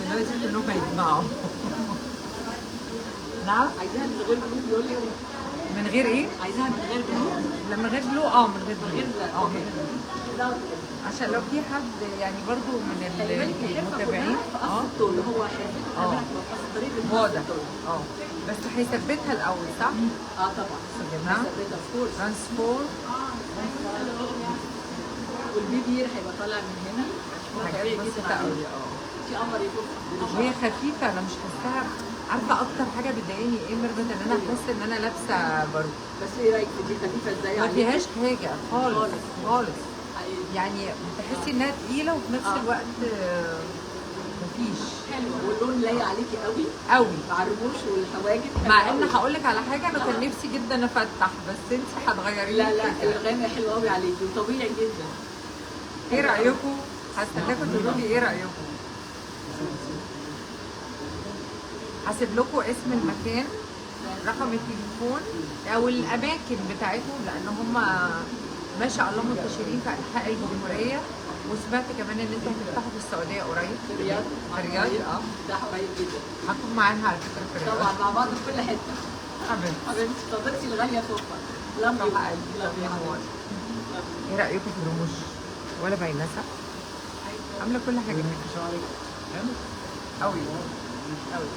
دلوقتي كلهم هيتباعوا. نعم؟ عايزاها من غير بلو بيقول لي من غير ايه؟ عايزاها من غير بلو. لا من غير بلو، من غير بلو. من غير بلو. عشان لو في حد يعني برضو من المتابعين اللي هو حافظ طريقه هو ده بس هيثبتها الاول صح؟ طبعا يا جماعه ترانسفور والبيبي هيبقى طالع من هنا حاجات بسيطه قوي. في قمر يكون وهي خفيفه، انا مش حاساها. عارفه اكتر حاجه بتضايقني ايه ميرفت؟ ان انا احس ان انا لابسه برضه. بس ايه رايك في دي؟ خفيفه ازاي؟ ما فيهاش حاجه خالص خالص. يعني بتحسي انها تقيله وفي نفس الوقت مفيش. حلوه واللون لايق عليكي قوي قوي مع الرموش والحواجب. مع ان هقول لك على حاجه، انا كان نفسي جدا افتح بس انت هتغيري. لا الغامق حلو قوي عليكي وطبيعي جدا. ايه رايكم؟ هستناكم تقولوا لي ايه رايكم. هسيب لكم اسم المكان، رقم التليفون او الاماكن بتاعتهم، لان هم ما شاء الله منتشرين في انحاء الجمهوريه. وسمعت كمان ان انتوا هتفتحوا في السعوديه قريب. في الرياض. في الرياض ده قريب جدا. هكون معاها على فكره في الرياض. طبعا مع بعض في كل حته. حبيبتي صديقتي الغاليه صوفا. لمبي ايه رايكم في الرموش؟ ولا باينسه؟ عامله كل حاجه. شعرك حلو قوي قوي.